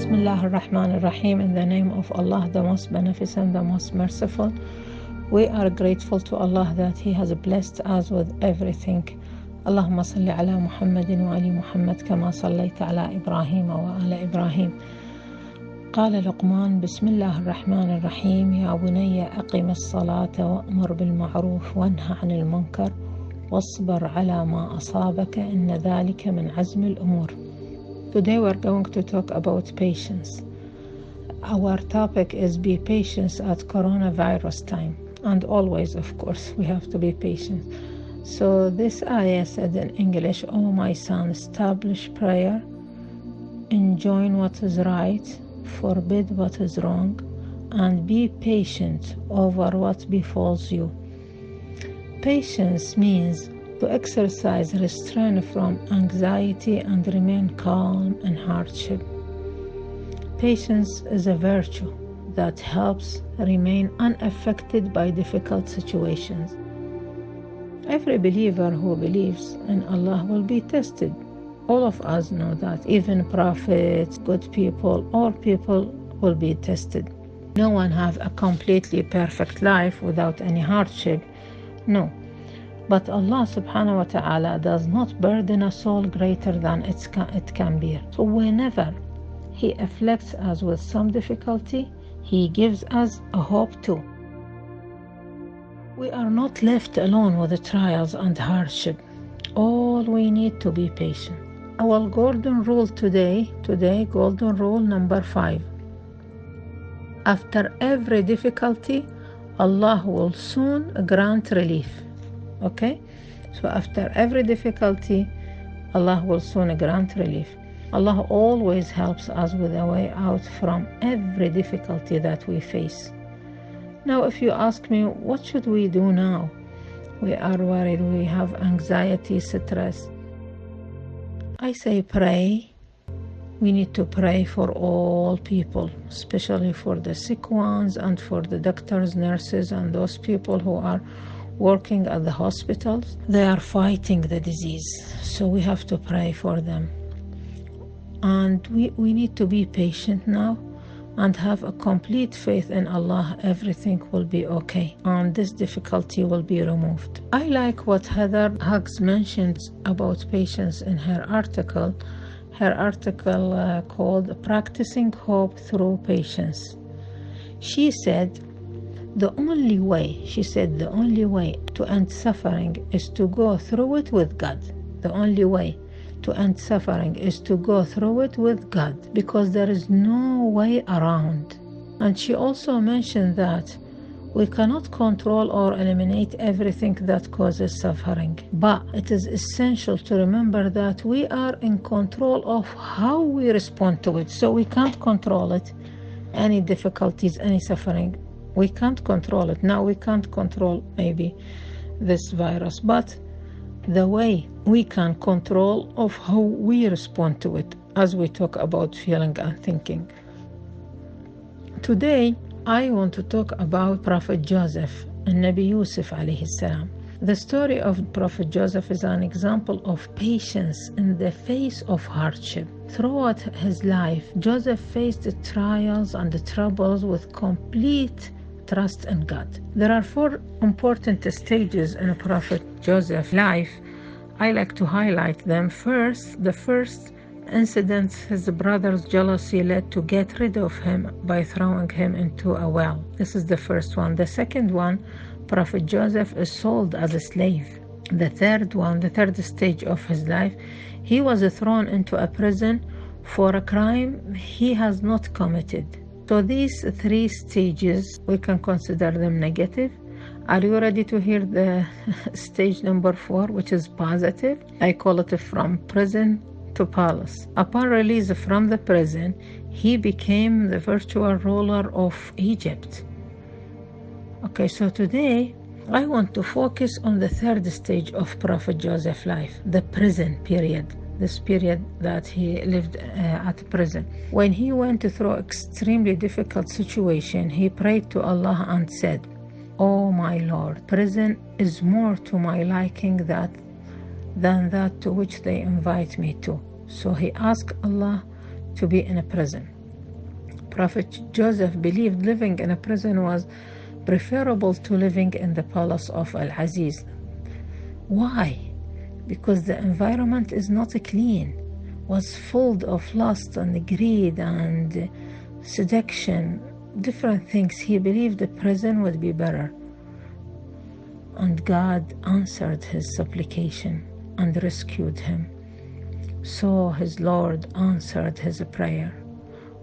Bismillah ar-Rahman ar-Rahim. In the name of Allah, the most beneficent, the most merciful. We are grateful to Allah that He has blessed us with everything. Allahumma salli ala Muhammadin wa ali Muhammad kama sallayta ala Ibrahim wa ala Ibrahim. قال لقمان بسم الله الرحمن الرحيم يا بني أقم الصلاة وأمر بالمعروف وانهى عن المنكر واصبر على ما أصابك إن ذلك من عزم الأمور. Today we're going to talk about patience. Our topic is be patient at coronavirus time, and always, of course, we have to be patient. So this ayah said in English, "O my son, establish prayer, enjoin what is right, forbid what is wrong, and be patient over what befalls you." Patience means to exercise restraint from anxiety and remain calm in hardship. Patience is a virtue that helps remain unaffected by difficult situations. Every believer who believes in Allah will be tested. All of us know that. Even prophets, good people, all people will be tested. No one has a completely perfect life without any hardship. No. But Allah subhanahu wa ta'ala does not burden a soul greater than it can bear. So whenever He afflicts us with some difficulty, He gives us a hope too. We are not left alone with the trials and hardship. All we need to be patient. Our golden rule today, golden rule number 5. After every difficulty, Allah will soon grant relief. Okay? So after every difficulty, Allah will soon grant relief. Allah always helps us with a way out from every difficulty that we face. Now, if you ask me, what should we do now? We are worried, we have anxiety, stress. I say pray. We need to pray for all people, especially for the sick ones and for the doctors, nurses, and those people who are working at the hospitals. They are fighting the disease, so we have to pray for them. And we need to be patient now and have a complete faith in Allah. Everything will be okay and this difficulty will be removed. I like what Heather Huggs mentioned about patience in her article called Practicing Hope Through Patience. She said the only way to end suffering is to go through it with God. The only way to end suffering is to go through it with God, because there is no way around. And she also mentioned that we cannot control or eliminate everything that causes suffering, but it is essential to remember that we are in control of how we respond to it. So we can't control it, any difficulties, any suffering. We can't control it. Now we can't control maybe this virus, but the way we can control of how we respond to it, as we talk about feeling and thinking. Today, I want to talk about Prophet Joseph and Nabi Yusuf alayhi salam. The story of Prophet Joseph is an example of patience in the face of hardship. Throughout his life, Joseph faced the trials and the troubles with complete trust in God. There are 4 important stages in Prophet Joseph's life. I like to highlight them. First, the first incident, his brother's jealousy led to get rid of him by throwing him into a well. This is the first one. The second one, Prophet Joseph is sold as a slave. The third one, the third stage of his life, he was thrown into a prison for a crime he has not committed. So these 3 stages, we can consider them negative. Are you ready to hear the stage number 4, which is positive? I call it from prison to palace. Upon release from the prison, he became the virtual ruler of Egypt. Okay, so today I want to focus on the 3rd stage of Prophet Joseph's life, the prison period. This period that he lived at prison. When he went through extremely difficult situation, he prayed to Allah and said, "Oh my Lord, prison is more to my liking than that to which they invite me to." So he asked Allah to be in a prison. Prophet Joseph believed living in a prison was preferable to living in the palace of Al-Aziz. Why? Because the environment is not clean, was full of lust and greed and seduction, different things. He believed the prison would be better. And God answered his supplication and rescued him. So his Lord answered his prayer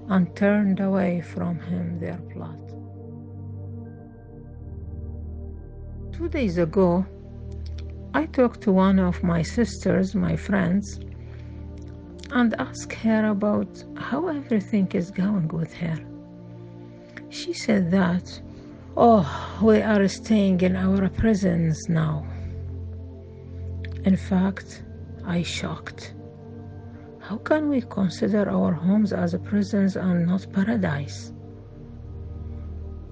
and turned away from him their plot. 2 days ago, I talked to one of my sisters, my friends, and asked her about how everything is going with her. She said that, we are staying in our prisons now. In fact, I shocked. How can we consider our homes as prisons and not paradise?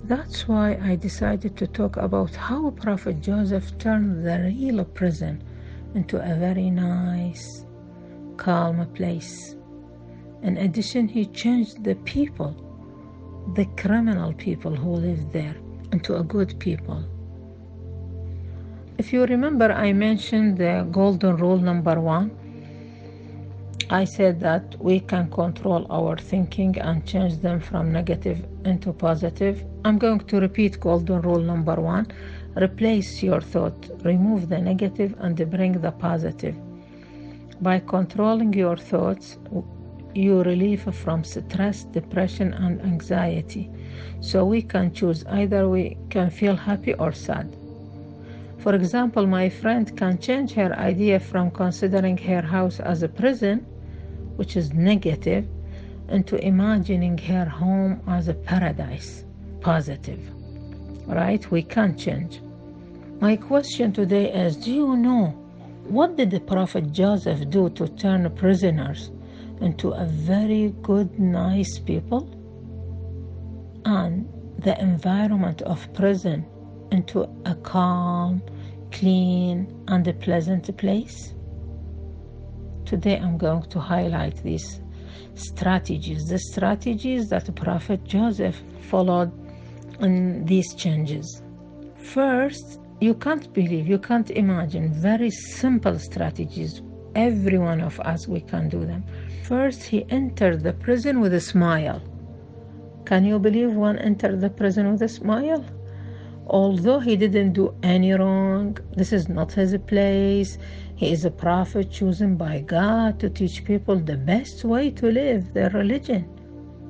That's why I decided to talk about how Prophet Joseph turned the real prison into a very nice, calm place. In addition, he changed the people, the criminal people who lived there, into a good people. If you remember, I mentioned the golden rule number 1. I said that we can control our thinking and change them from negative into positive. I'm going to repeat golden rule number 1. Replace your thought, remove the negative and bring the positive. By controlling your thoughts, you relieve from stress, depression, and anxiety. So we can choose, either we can feel happy or sad. For example, my friend can change her idea from considering her house as a prison, which is negative, into imagining her home as a paradise, positive. Right? We can change. My question today is, do you know what did the Prophet Joseph do to turn prisoners into a very good, nice people? And the environment of prison into a calm, clean, and a pleasant place? Today I'm going to highlight these strategies, the strategies that Prophet Joseph followed in these changes. First, you can't believe, you can't imagine, very simple strategies. Every one of us, we can do them. First, he entered the prison with a smile. Can you believe one entered the prison with a smile? Although he didn't do any wrong, this is not his place. He is a prophet chosen by God to teach people the best way to live their religion.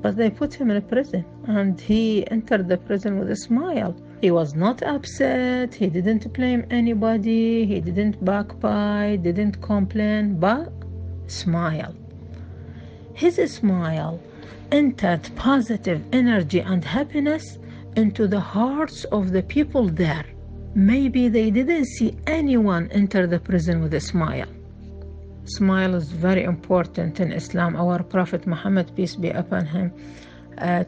But they put him in a prison, and he entered the prison with a smile. He was not upset, he didn't blame anybody, he didn't backbite, didn't complain, but smile. His smile entered positive energy and happiness into the hearts of the people there. Maybe they didn't see anyone enter the prison with a smile. Smile is very important in Islam. Our Prophet Muhammad, peace be upon him,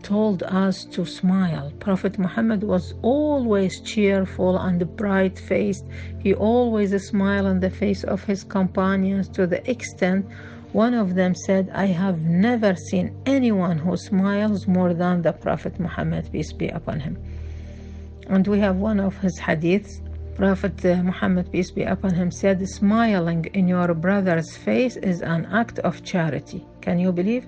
told us to smile. Prophet Muhammad was always cheerful and bright-faced. He always smiled on the face of his companions, to the extent one of them said, I have never seen anyone who smiles more than the Prophet Muhammad, peace be upon him. And we have one of his hadiths. Prophet Muhammad, peace be upon him, said, smiling in your brother's face is an act of charity. Can you believe?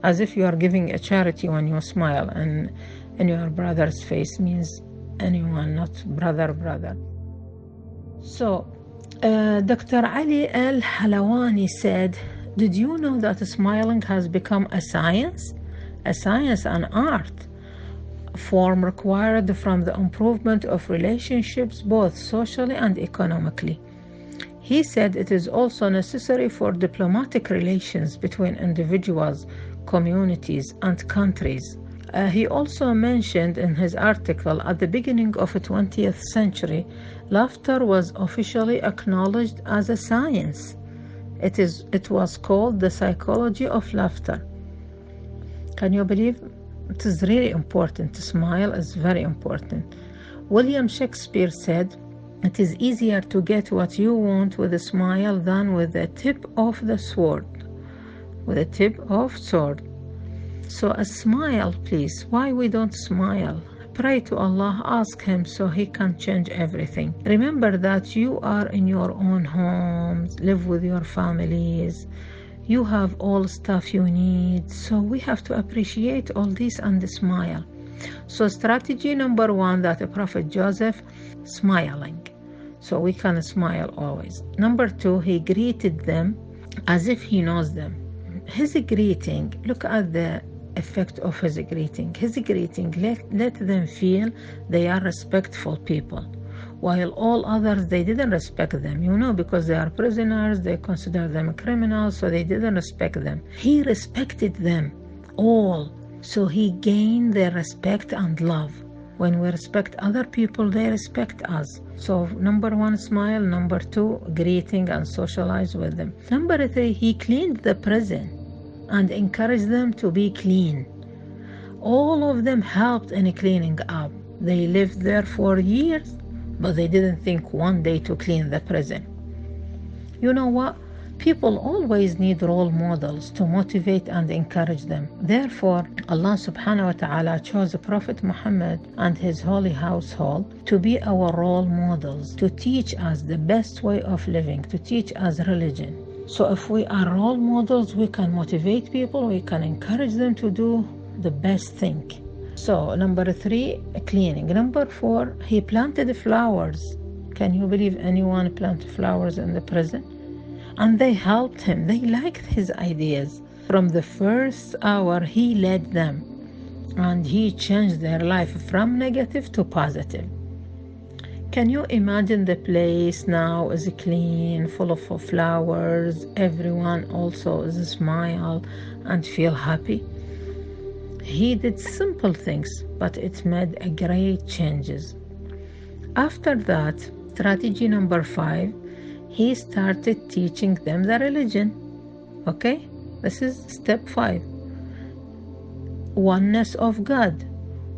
As if you are giving a charity when you smile, and in your brother's face means anyone, not brother. So, Dr. Ali Al-Halawani said, did you know that smiling has become a science and art, form required from the improvement of relationships both socially and economically? He said it is also necessary for diplomatic relations between individuals, communities, and countries. He also mentioned in his article, at the beginning of the 20th century, laughter was officially acknowledged as a science. It was called the psychology of laughter. Can you believe? It is really important. To smile is very important. William Shakespeare said, it is easier to get what you want with a smile than with the tip of the sword. With the tip of sword. So a smile, please. Why we don't smile? Pray to Allah, ask Him so He can change everything. Remember that you are in your own homes, live with your families. You have all stuff you need. So we have to appreciate all this and smile. So strategy number 1, that Prophet Joseph smiling. So we can smile always. Number 2, he greeted them as if he knows them. His greeting, look at the effect of his greeting. His greeting, let them feel they are respectful people. While all others, they didn't respect them, because they are prisoners, they consider them criminals, so they didn't respect them. He respected them all. So he gained their respect and love. When we respect other people, they respect us. So number 1, smile. Number 2, greeting and socialize with them. Number 3, he cleaned the prison and encouraged them to be clean. All of them helped in cleaning up. They lived there for years, but they didn't think one day to clean the prison. You know what? People always need role models to motivate and encourage them. Therefore, Allah subhanahu wa ta'ala chose Prophet Muhammad and his holy household to be our role models, to teach us the best way of living, to teach us religion. So if we are role models, we can motivate people, we can encourage them to do the best thing. So number 3, cleaning. Number 4, he planted flowers. Can you believe anyone planted flowers in the prison? And they helped him. They liked his ideas. From the first hour, he led them. And he changed their life from negative to positive. Can you imagine the place now is clean, full of flowers. Everyone also is smile and feel happy. He did simple things, but it made a great changes. After that, strategy number 5, he started teaching them the religion. Okay, this is step 5. Oneness of God.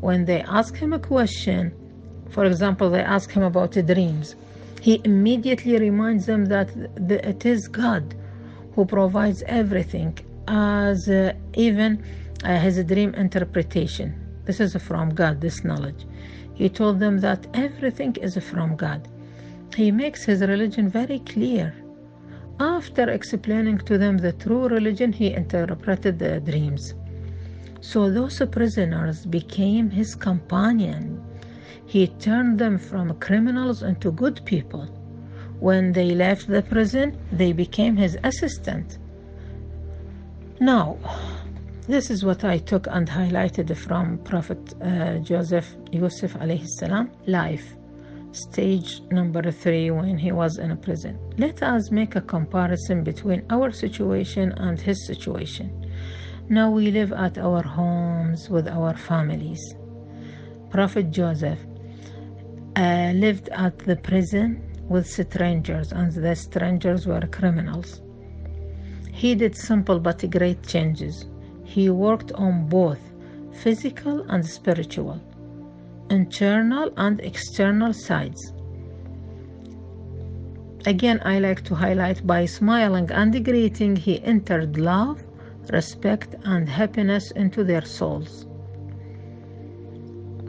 When they ask him a question, for example, they ask him about the dreams, he immediately reminds them that it is God who provides everything, as even his dream interpretation. This is from God, this knowledge. He told them that everything is from God. He makes his religion very clear. After explaining to them the true religion, he interpreted the dreams. So those prisoners became his companion. He turned them from criminals into good people. When they left the prison, they became his assistant. Now, this is what I took and highlighted from Prophet Joseph Yusuf alayhi salam life. Stage number 3, when he was in a prison. Let us make a comparison between our situation and his situation. Now we live at our homes with our families. Prophet Joseph lived at the prison with strangers, and the strangers were criminals. He did simple but great changes. He worked on both physical and spiritual, internal and external sides. Again, I like to highlight, by smiling and greeting, he entered love, respect, and happiness into their souls.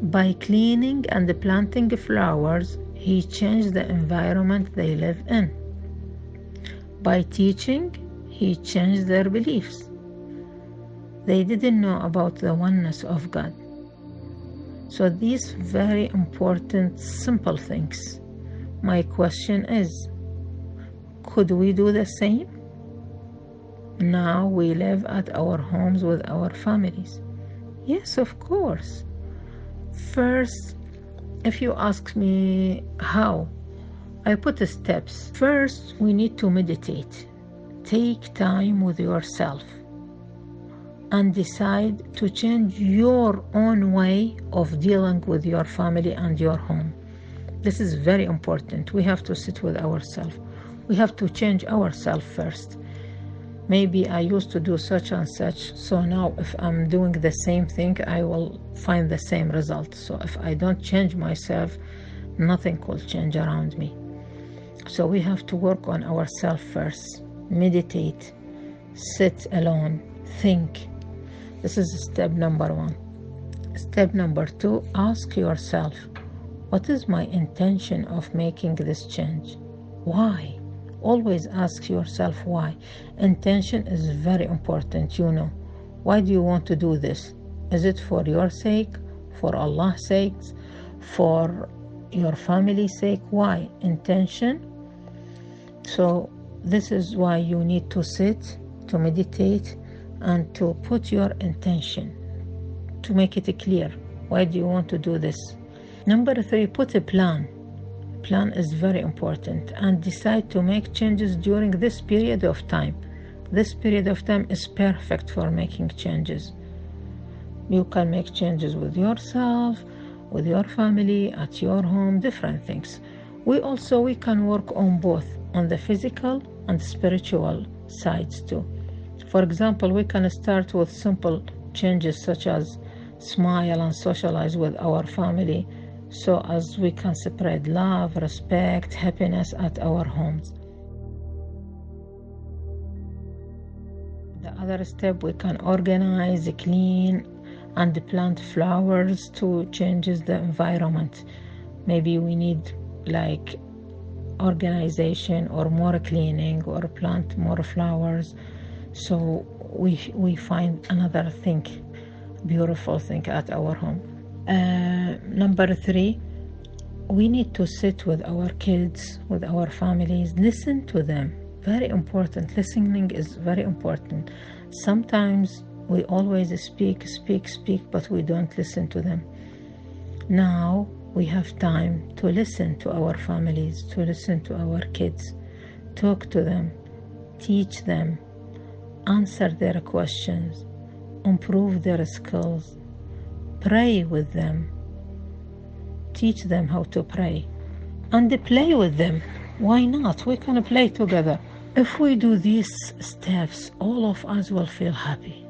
By cleaning and planting flowers, he changed the environment they live in. By teaching, he changed their beliefs. They didn't know about the oneness of God. So these very important, simple things. My question is, could we do the same? Now we live at our homes with our families. Yes, of course. First, if you ask me how, I put the steps. First, we need to meditate. Take time with yourself and decide to change your own way of dealing with your family and your home. This is very important. We have to sit with ourselves. We have to change ourselves first. Maybe I used to do such and such, so now if I'm doing the same thing, I will find the same result. So if I don't change myself, nothing will change around me. So we have to work on ourselves first. Meditate, sit alone, think. This is step number 1. Step number 2, ask yourself, what is my intention of making this change? Why? Always ask yourself why. Intention is very important, you know. Why do you want to do this? Is it for your sake, for Allah's sake, for your family's sake? Why? Intention. So this is why you need to sit, to meditate, and to put your intention, to make it clear. Why do you want to do this? Number 3, put a plan. Plan is very important, and decide to make changes during this period of time. This period of time is perfect for making changes. You can make changes with yourself, with your family, at your home, different things. We can work on both, on the physical and spiritual sides too. For example, we can start with simple changes such as smile and socialize with our family, so as we can spread love, respect, happiness at our homes. The other step, we can organize, clean, and plant flowers to change the environment. Maybe we need like organization or more cleaning, or plant more flowers, so we find another thing, beautiful thing at our home. Number 3, we need to sit with our kids, with our families, listen to them. Very important. Listening is very important. Sometimes we always speak, but we don't listen to them. Now we have time to listen to our families, to listen to our kids, talk to them, teach them, answer their questions, improve their skills, pray with them, teach them how to pray, and play with them. Why not? We can play together. If we do these steps, all of us will feel happy.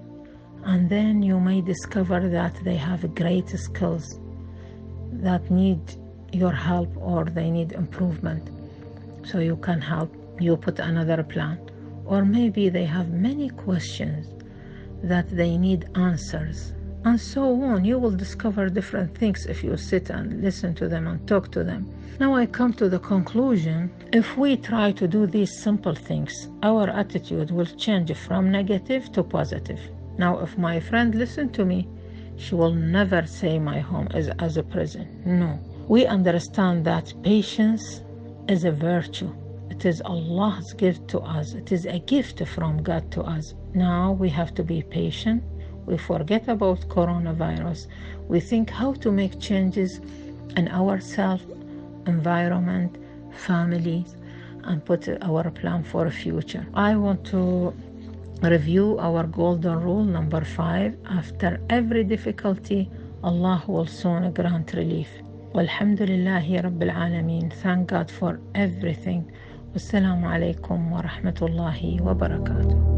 And then you may discover that they have great skills that need your help, or they need improvement. So you can help, you put another plan. Or maybe they have many questions that they need answers, and so on. You will discover different things if you sit and listen to them and talk to them. Now I come to the conclusion. If we try to do these simple things, our attitude will change from negative to positive. Now if my friend listened to me, she will never say my home is as a prison. No. We understand that patience is a virtue. It is Allah's gift to us. It is a gift from God to us. Now we have to be patient. We forget about coronavirus. We think how to make changes in ourselves, environment, families, and put our plan for the future. I want to review our golden rule number 5. After every difficulty, Allah will soon grant relief. Walhamdulillahi Rabbil Alameen. Thank God for everything. Wassalamu alaikum wa rahmatullahi wa barakatuh.